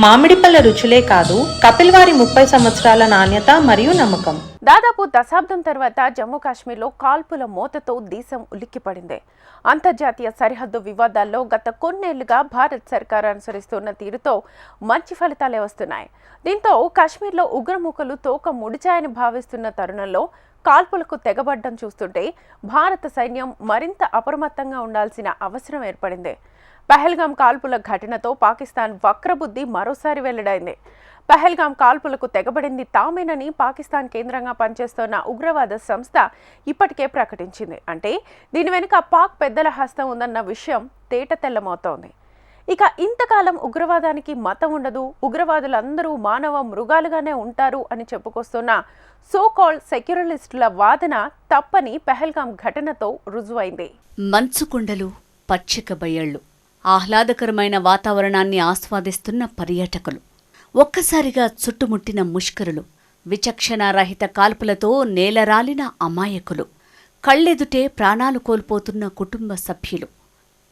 మామిడిపళ్ళ రుచులే కాదు, కపిల్ వారి 30 సంవత్సరాల నాణ్యత మరియు నమ్మకం. దాదాపు దశాబ్దం తర్వాత జమ్మూ కాశ్మీర్లో కాల్పుల మోతతో దేశం ఉలిక్కిపడింది. అంతర్జాతీయ సరిహద్దు వివాదాల్లో గత కొన్నేళ్లుగా భారత్ సర్కార్ అనుసరిస్తున్న తీరుతో మంచి ఫలితాలే వస్తున్నాయి. దీంతో కాశ్మీర్లో ఉగ్రమూకలు తోక ముడిచాయని భావిస్తున్న తరుణంలో కాల్పులకు తెగబడ్డం చూస్తుంటే భారత సైన్యం మరింత అప్రమత్తంగా ఉండాల్సిన అవసరం ఏర్పడింది. పహల్గాం కాల్పుల ఘటనతో పాకిస్తాన్ వక్రబుద్ధి మరోసారి వెల్లడైంది. పహల్గాం కాల్పులకు తెగబడింది తామేనని పాకిస్తాన్ కేంద్రంగా పనిచేస్తున్న ఉగ్రవాద సంస్థ ఇప్పటికే ప్రకటించింది. అంటే దీని వెనుక పాక్ పెద్దల హస్తం ఉందన్న విషయం తేటతెల్లమవుతోంది. ఇక ఇంతకాలం ఉగ్రవాదానికి మతం ఉండదు, ఉగ్రవాదులందరూ మానవ మృగాలుగానే ఉంటారు అని చెప్పుకొస్తున్న సో కాల్డ్ సెక్యులరిస్టుల వాదన తప్పని పహల్గాం ఘటనతో రుజువైంది. మంచుకొండలు, పచ్చిక బయళ్లు, ఆహ్లాదకరమైన వాతావరణాన్ని ఆస్వాదిస్తున్న పర్యాటకులు, ఒక్కసారిగా చుట్టుముట్టిన ముష్కరులు, విచక్షణారహిత కాల్పులతో నేలరాలిన అమాయకులు, కళ్ళెదుటే ప్రాణాలు కోల్పోతున్న కుటుంబ సభ్యులు,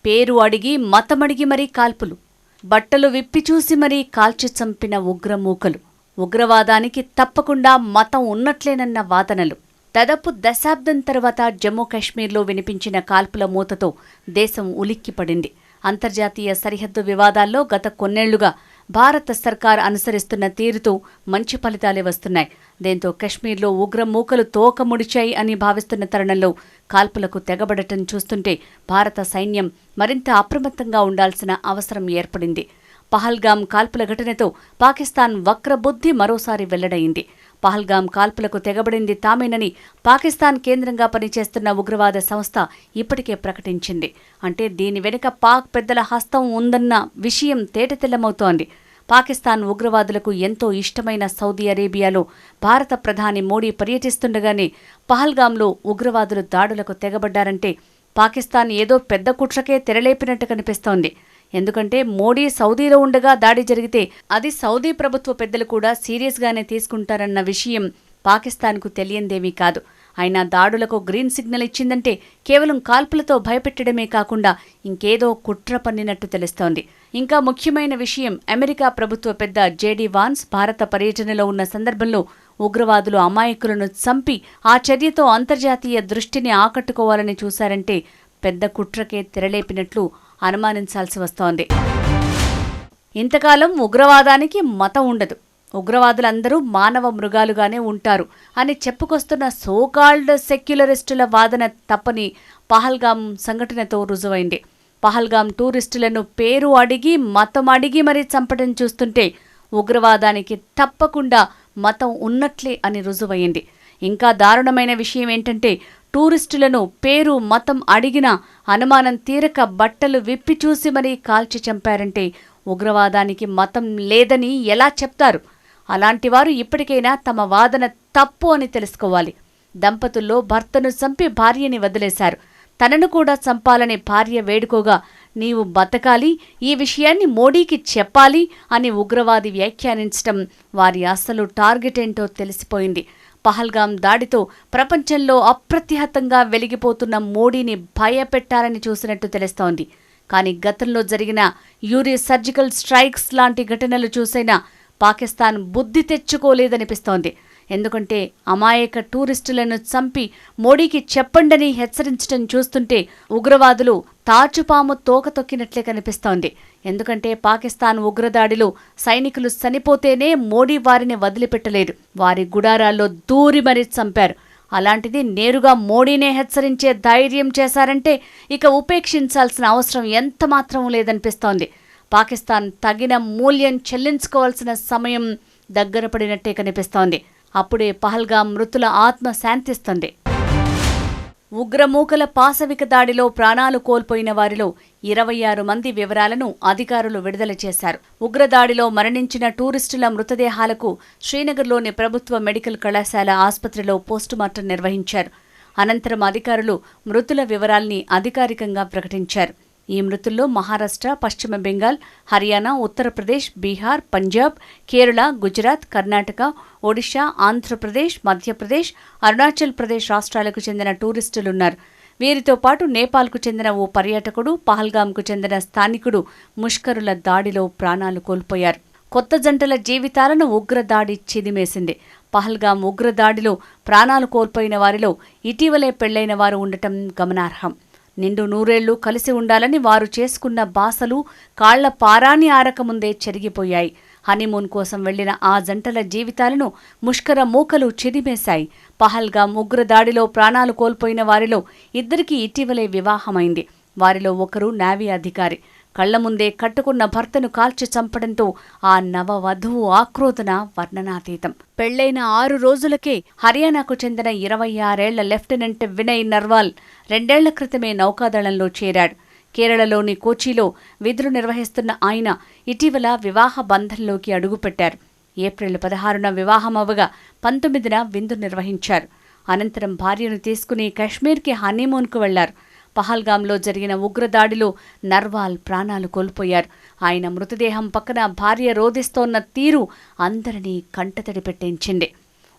పేరు అడిగి మతమడిగి మరీ కాల్పులు, బట్టలు విప్పిచూసి మరీ కాల్చి చంపిన ఉగ్రమూకలు, ఉగ్రవాదానికి తప్పకుండా మతం ఉన్నట్లేనన్న వాదనలు. దాదాపు దశాబ్దం తర్వాత జమ్మూ కాశ్మీర్లో వినిపించిన కాల్పుల మూతతో దేశం ఉలిక్కిపడింది. అంతర్జాతీయ సరిహద్దు వివాదాల్లో గత కొన్నేళ్లుగా భారత సర్కార్ అనుసరిస్తున్న తీరుతో మంచి ఫలితాలే వస్తున్నాయి. దీంతో కశ్మీర్లో ఉగ్రమూకలు తోక ముడిచాయి అని భావిస్తున్న తరుణంలో కాల్పులకు తెగబడటం చూస్తుంటే భారత సైన్యం మరింత అప్రమత్తంగా ఉండాల్సిన అవసరం ఏర్పడింది. పహల్గాం కాల్పుల ఘటనతో పాకిస్తాన్ వక్రబుద్ధి మరోసారి వెల్లడైంది. పహల్గాం కాల్పులకు తెగబడింది తామేనని పాకిస్తాన్ కేంద్రంగా పనిచేస్తున్న ఉగ్రవాద సంస్థ ఇప్పటికే ప్రకటించింది. అంటే దీని వెనుక పాక్ పెద్దల హస్తం ఉందన్న విషయం తేటతెల్లమవుతోంది. పాకిస్తాన్ ఉగ్రవాదులకు ఎంతో ఇష్టమైన సౌదీ అరేబియాలో భారత ప్రధాని మోడీ పర్యటిస్తుండగానే పహల్గాంలో ఉగ్రవాదులు దాడులకు తెగబడ్డారంటే పాకిస్తాన్ ఏదో పెద్ద కుట్రకే తెరలేపినట్టు కనిపిస్తోంది. ఎందుకంటే మోడీ సౌదీలో ఉండగా దాడి జరిగితే అది సౌదీ ప్రభుత్వ పెద్దలు కూడా సీరియస్గానే తీసుకుంటారన్న విషయం పాకిస్తాన్కు తెలియందేమీ కాదు. అయినా దాడులకు గ్రీన్ సిగ్నల్ ఇచ్చిందంటే కేవలం కాల్పులతో భయపెట్టడమే కాకుండా ఇంకేదో కుట్ర పన్నినట్టు తెలుస్తోంది. ఇంకా ముఖ్యమైన విషయం, అమెరికా ప్రభుత్వ పెద్ద జేడీ వాన్స్ భారత పర్యటనలో ఉన్న సందర్భంలో ఉగ్రవాదులు అమాయకులను చంపి ఆ చర్యతో అంతర్జాతీయ దృష్టిని ఆకట్టుకోవాలని చూశారంటే పెద్ద కుట్రకే తెరలేపినట్లు అనుమానించాల్సి వస్తోంది. ఇంతకాలం ఉగ్రవాదానికి మతం ఉండదు, ఉగ్రవాదులందరూ మానవ మృగాలుగానే ఉంటారు అని చెప్పుకొస్తున్న సోకాల్డ్ సెక్యులరిస్టుల వాదన తప్పని పహల్గాం సంఘటనతో రుజువైంది. పహల్గాం టూరిస్టులను పేరు అడిగి మతం అడిగి మరీ చంపడం చూస్తుంటే ఉగ్రవాదానికి తప్పకుండా మతం ఉన్నట్లే అని రుజువైంది. ఇంకా దారుణమైన విషయం ఏంటంటే టూరిస్టులను పేరు మతం అడిగినా అనుమానం తీరక బట్టలు విప్పి చూసి మరీ కాల్చి చంపారంటే ఉగ్రవాదానికి మతం లేదని ఎలా చెప్తారు? అలాంటివారు ఇప్పటికైనా తమ వాదన తప్పు అని తెలుసుకోవాలి. దంపతుల్లో భర్తను చంపి భార్యని వదిలేశారు. తనను కూడా చంపాలని భార్య వేడుకోగా నీవు బతకాలి, ఈ విషయాన్ని మోడీకి చెప్పాలి అని ఉగ్రవాది వ్యాఖ్యానించటం వారి అసలు టార్గెట్ ఏంటో తెలిసిపోయింది. పహల్గాం దాడితో ప్రపంచంలో అప్రతిహతంగా వెలిగిపోతున్న మోడీని భయపెట్టాలని చూసినట్టు తెలుస్తోంది. కానీ గతంలో జరిగిన యూరి సర్జికల్ స్ట్రైక్స్ లాంటి ఘటనలు చూసైనా పాకిస్తాన్ బుద్ధి తెచ్చుకోలేదనిపిస్తోంది. ఎందుకంటే అమాయక టూరిస్టులను చంపి మోడీకి చెప్పండని హెచ్చరించడం చూస్తుంటే ఉగ్రవాదులు తాచుపాము తోక తొక్కినట్లే కనిపిస్తోంది. ఎందుకంటే పాకిస్తాన్ ఉగ్రదాడిలో సైనికులు చనిపోతేనే మోడీ వారిని వదిలిపెట్టలేదు, వారి గుడారాల్లో దూరి మరీ చంపారు. అలాంటిది నేరుగా మోడీనే హెచ్చరించే ధైర్యం చేశారంటే ఇక ఉపేక్షించాల్సిన అవసరం ఎంతమాత్రం లేదనిపిస్తోంది. పాకిస్తాన్ తగిన మూల్యం చెల్లించుకోవాల్సిన సమయం దగ్గర పడినట్టే కనిపిస్తోంది. అప్పుడే పహల్గాం మృతుల ఆత్మ శాంతిస్తుంది. ఉగ్రమూకల పాశవిక దాడిలో ప్రాణాలు కోల్పోయిన వారిలో 26 మంది వివరాలను అధికారులు విడుదల చేశారు. ఉగ్రదాడిలో మరణించిన టూరిస్టుల మృతదేహాలకు శ్రీనగర్లోని ప్రభుత్వ మెడికల్ కళాశాల ఆసుపత్రిలో పోస్టుమార్టం నిర్వహించారు. అనంతరం అధికారులు మృతుల వివరాల్ని అధికారికంగా ప్రకటించారు. ఈ మృతుల్లో మహారాష్ట్ర, పశ్చిమ బెంగాల్, హర్యానా, ఉత్తరప్రదేశ్, బీహార్, పంజాబ్, కేరళ, గుజరాత్, కర్ణాటక, ఒడిషా, ఆంధ్రప్రదేశ్, మధ్యప్రదేశ్, అరుణాచల్ ప్రదేశ్ రాష్ట్రాలకు చెందిన టూరిస్టులున్నారు. వీరితో పాటు నేపాల్కు చెందిన ఓ పర్యాటకుడు, పహల్గాంకు చెందిన స్థానికుడు ముష్కరుల దాడిలో ప్రాణాలు కోల్పోయారు. కొత్త జంటల జీవితాలను ఉగ్రదాడి చిదిమేసింది. పహల్గాం ఉగ్రదాడిలో ప్రాణాలు కోల్పోయిన వారిలో ఇటీవలే పెళ్లైన వారు ఉండటం గమనార్హం. నిండు నూరేళ్లు కలిసి ఉండాలని వారు చేసుకున్న బాసలు కాళ్ల పారాని ఆరకముందే చెరిగిపోయాయి. హనీమూన్ కోసం వెళ్లిన ఆ జంటల జీవితాలను ముష్కర మూకలు చిదిమేశాయి. పహల్గాం ఉగ్రదాడిలో ప్రాణాలు కోల్పోయిన వారిలో ఇద్దరికీ ఇటీవలే వివాహమైంది. వారిలో ఒకరు నేవీ అధికారి. కళ్ల ముందే కట్టుకున్న భర్తను కాల్చి చంపడంతో ఆ నవవధువు ఆక్రోధన వర్ణనాతీతం. పెళ్లైన 6 రోజులకే హర్యానాకు చెందిన 26 ఏళ్ల లెఫ్టినెంట్ వినయ్ నర్వాల్ 2 ఏళ్ల క్రితమే నౌకాదళంలో చేరాడు. కేరళలోని కోచిలో విధులు నిర్వహిస్తున్న ఆయన ఇటీవల వివాహ బంధంలోకి అడుగుపెట్టారు. ఏప్రిల్ 16న వివాహమవగా 19న విందు నిర్వహించారు. అనంతరం భార్యను తీసుకుని కశ్మీర్కి హనీమూన్కు వెళ్లారు. పహల్గాంలో జరిగిన ఉగ్రదాడిలో నర్వాల్ ప్రాణాలు కోల్పోయారు. ఆయన మృతదేహం పక్కన భార్య రోదిస్తోన్న తీరు అందరినీ కంటతడి పెట్టించింది.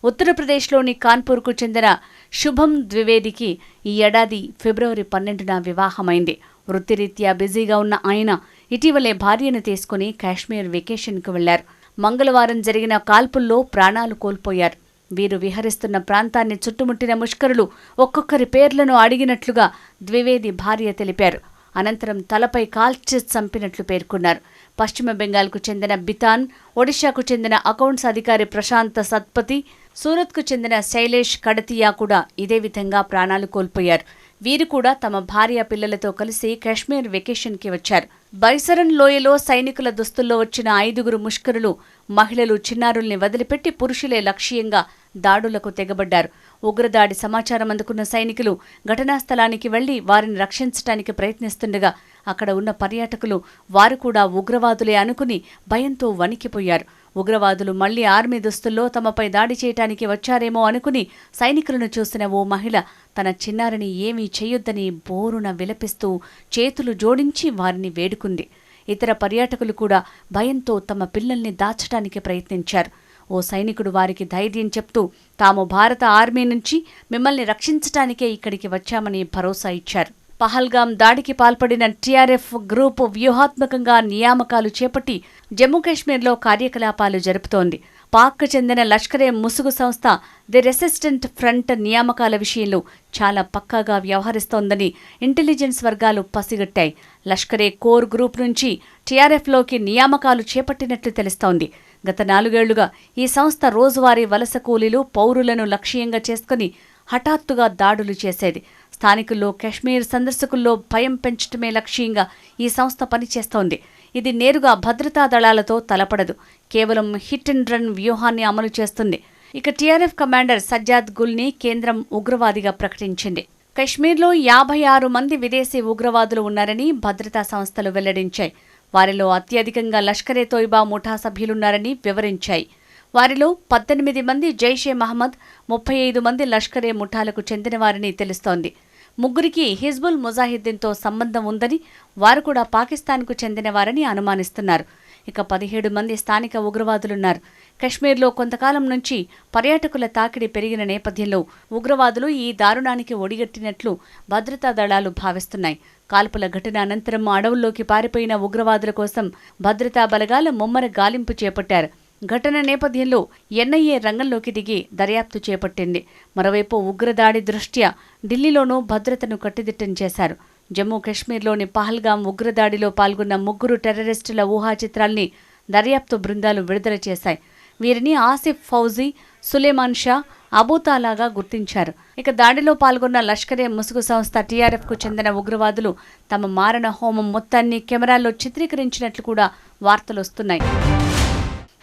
ఉత్తరప్రదేశ్లోని కాన్పూర్కు చెందిన శుభం ద్వివేదికి ఈ ఏడాది ఫిబ్రవరి 12న వివాహమైంది. వృత్తిరీత్యా బిజీగా ఉన్న ఆయన ఇటీవలే భార్యను తీసుకుని కాశ్మీర్ వెకేషన్కు వెళ్లారు. మంగళవారం జరిగిన కాల్పుల్లో ప్రాణాలు కోల్పోయారు. వీరు విహరిస్తున్న ప్రాంతాన్ని చుట్టుముట్టిన ముష్కరులు ఒక్కొక్కరి పేర్లను అడిగినట్లుగా ద్వివేది భార్య తెలిపారు. అనంతరం తలపై కాల్చి చంపినట్లు పేర్కొన్నారు. పశ్చిమ బెంగాల్కు చెందిన బితాన్, ఒడిశాకు చెందిన అకౌంట్స్ అధికారి ప్రశాంత్ సత్పతి, సూరత్కు చెందిన శైలేష్ కడతియా కూడా ఇదే విధంగా ప్రాణాలు కోల్పోయారు. వీరు కూడా తమ భార్య పిల్లలతో కలిసి కాశ్మీర్ వెకేషన్కి వచ్చారు. బైసరన్ లోయలో సైనికుల దుస్తుల్లో వచ్చిన 5గురు ముష్కరులు మహిళలు, చిన్నారుల్ని వదిలిపెట్టి పురుషులే లక్ష్యంగా దాడులకు తెగబడ్డారు. ఉగ్రదాడి సమాచారం అందుకున్న సైనికులు ఘటనా స్థలానికి వెళ్లి వారిని రక్షించడానికి ప్రయత్నిస్తుండగా అక్కడ ఉన్న పర్యాటకులు వారు కూడా ఉగ్రవాదులే అనుకుని భయంతో వణికిపోయారు. ఉగ్రవాదులు మళ్లీ ఆర్మీ దుస్తుల్లో తమపై దాడి చేయటానికి వచ్చారేమో అనుకుని సైనికులను చూసిన ఓ మహిళ తన చిన్నారిని ఏమీ చెయ్యొద్దని బోరున విలపిస్తూ చేతులు జోడించి వారిని వేడుకుంది. ఇతర పర్యాటకులు కూడా భయంతో తమ పిల్లల్ని దాచడానికి ప్రయత్నించారు. ఓ సైనికుడు వారికి ధైర్యం చెప్తూ తాము భారత ఆర్మీ నుంచి మిమ్మల్ని రక్షించటానికే ఇక్కడికి వచ్చామని భరోసా ఇచ్చారు. పహల్గాం దాడికి పాల్పడిన టీఆర్ఎఫ్ గ్రూపు వ్యూహాత్మకంగా నియామకాలు చేపట్టి జమ్మూ కాశ్మీర్లో కార్యకలాపాలు జరుపుతోంది. పాక్కు చెందిన లష్కరే ముసుగు సంస్థ ది రెసిస్టెంట్ ఫ్రంట్ నియామకాల విషయంలో చాలా పక్కాగా వ్యవహరిస్తోందని ఇంటెలిజెన్స్ వర్గాలు పసిగట్టాయి. లష్కరే కోర్ గ్రూప్ నుంచి టీఆర్ఎఫ్లోకి నియామకాలు చేపట్టినట్లు తెలుస్తోంది. గత 4 ఏళ్లుగా ఈ సంస్థ రోజువారీ వలస కూలీలు, పౌరులను లక్ష్యంగా చేసుకుని హఠాత్తుగా దాడులు చేసేది. స్థానికుల్లో, కాశ్మీర్ సందర్శకుల్లో భయం పెంచడమే లక్ష్యంగా ఈ సంస్థ పనిచేస్తోంది. ఇది నేరుగా భద్రతా దళాలతో తలపడదు, కేవలం హిట్ అండ్ రన్ వ్యూహాన్ని అమలు చేస్తుంది. ఇక టీఆర్ఎఫ్ కమాండర్ సజ్జాద్ గుల్ని కేంద్రం ఉగ్రవాదిగా ప్రకటించింది. కశ్మీర్లో 56 మంది విదేశీ ఉగ్రవాదులు ఉన్నారని భద్రతా సంస్థలు వెల్లడించాయి. వారిలో అత్యధికంగా లష్కరే తోయిబా ముఠా సభ్యులున్నారని వివరించాయి. వారిలో 18 మంది జైషే మహమ్మద్, 35 మంది లష్కరే ముఠాలకు చెందినవారని తెలుస్తోంది. 3కి హిజ్బుల్ ముజాహిద్దీన్తో సంబంధం ఉందని, వారు కూడా పాకిస్తాన్కు చెందినవారని అనుమానిస్తున్నారు. ఇక 17 మంది స్థానిక ఉగ్రవాదులున్నారు. కశ్మీర్లో కొంతకాలం నుంచి పర్యాటకుల తాకిడి పెరిగిన నేపథ్యంలో ఉగ్రవాదులు ఈ దారుణానికి ఒడిగట్టినట్లు భద్రతా దళాలు భావిస్తున్నాయి. కాల్పుల ఘటన అనంతరం అడవుల్లోకి పారిపోయిన ఉగ్రవాదుల కోసం భద్రతా బలగాలు ముమ్మర గాలింపు చేపట్టారు. ఘటన నేపథ్యంలో ఎన్ఐఏ రంగంలోకి దిగి దర్యాప్తు చేపట్టింది. మరోవైపు ఉగ్రదాడి దృష్ట్యా ఢిల్లీలోనూ భద్రతను కట్టుదిట్టం చేశారు. జమ్మూ కాశ్మీర్లోని పహల్గాం ఉగ్రదాడిలో పాల్గొన్న 3 టెర్రరిస్టుల ఊహాచిత్రాల్ని దర్యాప్తు బృందాలు విడుదల చేశాయి. వీరిని ఆసిఫ్ ఫౌజీ, సులేమాన్ షా, అబూతాలాగా గుర్తించారు. ఇక దాడిలో పాల్గొన్న లష్కరే ముసుగు సంస్థ టీఆర్ఎఫ్కు చెందిన ఉగ్రవాదులు తమ మారణ హోమం మొత్తాన్ని కెమెరాల్లో చిత్రీకరించినట్లు కూడా వార్తలొస్తున్నాయి.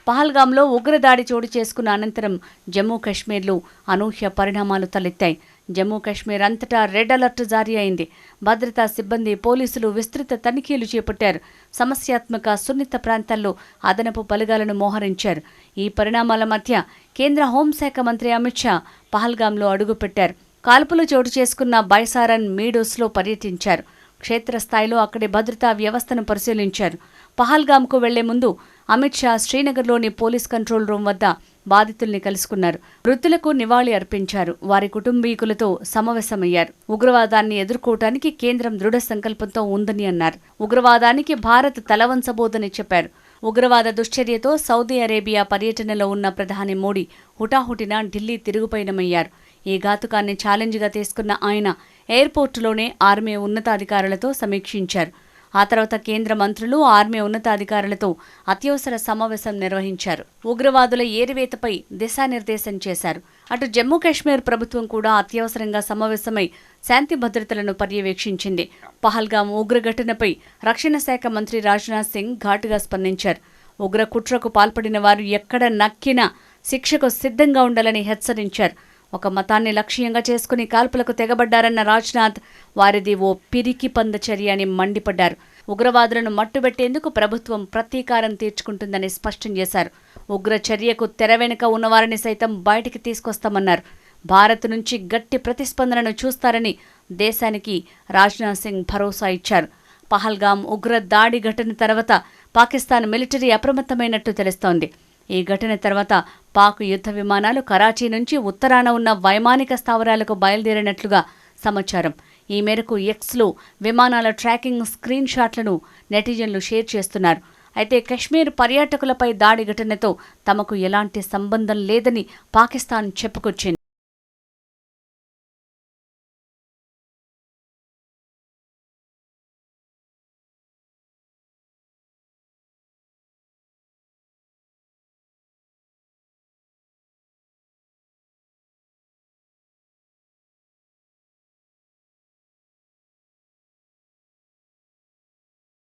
పహల్గాంలో ఉగ్రదాడి చోటు చేసుకున్న అనంతరం జమ్మూ కాశ్మీర్లో అనూహ్య పరిణామాలు తలెత్తాయి. జమ్మూ కాశ్మీర్ అంతటా రెడ్ అలర్ట్ జారీ అయింది. భద్రతా సిబ్బంది, పోలీసులు విస్తృత తనిఖీలు చేపట్టారు. సమస్యాత్మక, సున్నిత ప్రాంతాల్లో అదనపు బలగాలను మోహరించారు. ఈ పరిణామాల మధ్య కేంద్ర హోంశాఖ మంత్రి అమిత్ షా పహల్గాంలో అడుగుపెట్టారు. కాల్పులు చోటు చేసుకున్న బైసారన్ మీడోస్లో పర్యటించారు. క్షేత్రస్థాయిలో అక్కడి భద్రతా వ్యవస్థను పరిశీలించారు. పహల్గాంకు వెళ్లే ముందు అమిత్ షా శ్రీనగర్లోని పోలీస్ కంట్రోల్ రూమ్ వద్ద బాధితుల్ని కలుసుకున్నారు. మృతులకు నివాళి అర్పించారు. వారి కుటుంబీకులతో సమావేశమయ్యారు. ఉగ్రవాదాన్ని ఎదుర్కోవటానికి కేంద్రం దృఢ సంకల్పంతో ఉందని అన్నారు. ఉగ్రవాదానికి భారత్ తలవంచబోదని చెప్పారు. ఉగ్రవాద దుశ్చర్యతో సౌదీ అరేబియా పర్యటనలో ఉన్న ప్రధాని మోడీ హుటాహుటిన ఢిల్లీ తిరుగుపయనమయ్యారు. ఈ ఘాతుకాన్ని ఛాలెంజ్గా తీసుకున్న ఆయన ఎయిర్పోర్టులోనే ఆర్మీ ఉన్నతాధికారులతో సమీక్షించారు. ఆ తర్వాత కేంద్ర మంత్రులు ఆర్మీ ఉన్నతాధికారులతో అత్యవసర సమావేశం నిర్వహించారు. ఉగ్రవాదుల ఏరివేతపై దిశానిర్దేశం చేశారు. అటు జమ్మూ కాశ్మీర్ ప్రభుత్వం కూడా అత్యవసరంగా సమావేశమై శాంతి భద్రతలను పర్యవేక్షించింది. పహల్గాం ఉగ్ర ఘటనపై రక్షణ శాఖ మంత్రి రాజ్నాథ్ సింగ్ ఘాటుగా స్పందించారు. ఉగ్ర కుట్రకు పాల్పడిన వారు ఎక్కడ నక్కినా శిక్షకు సిద్ధంగా ఉండాలని హెచ్చరించారు. ఒక మతాన్ని లక్ష్యంగా చేసుకుని కాల్పులకు తెగబడ్డారన్న రాజ్నాథ్ వారిది ఓ పిరికి పంద చర్య అని మండిపడ్డారు. ఉగ్రవాదులను మట్టుబెట్టేందుకు ప్రభుత్వం ప్రతీకారం తీర్చుకుంటుందని స్పష్టం చేశారు. ఉగ్ర చర్యకు తెర వెనుక ఉన్నవారిని సైతం బయటికి తీసుకొస్తామన్నారు. భారత్ నుంచి గట్టి ప్రతిస్పందనను చూస్తారని దేశానికి రాజ్నాథ్ సింగ్ భరోసా ఇచ్చారు. పహల్గాం ఉగ్ర దాడి ఘటన తర్వాత పాకిస్తాన్ మిలిటరీ అప్రమత్తమైనట్టు తెలుస్తోంది. ఈ ఘటన తర్వాత పాక్ యుద్ధ విమానాలు కరాచీ నుంచి ఉత్తరాన ఉన్న వైమానిక స్థావరాలకు బయలుదేరినట్లుగా సమాచారం. ఈ మేరకు ఎక్స్లో విమానాల ట్రాకింగ్ స్క్రీన్ షాట్లను నెటిజన్లు షేర్ చేస్తున్నారు. అయితే కశ్మీర్ పర్యాటకులపై దాడి ఘటనతో తమకు ఎలాంటి సంబంధం లేదని పాకిస్తాన్ చెప్పుకొచ్చింది.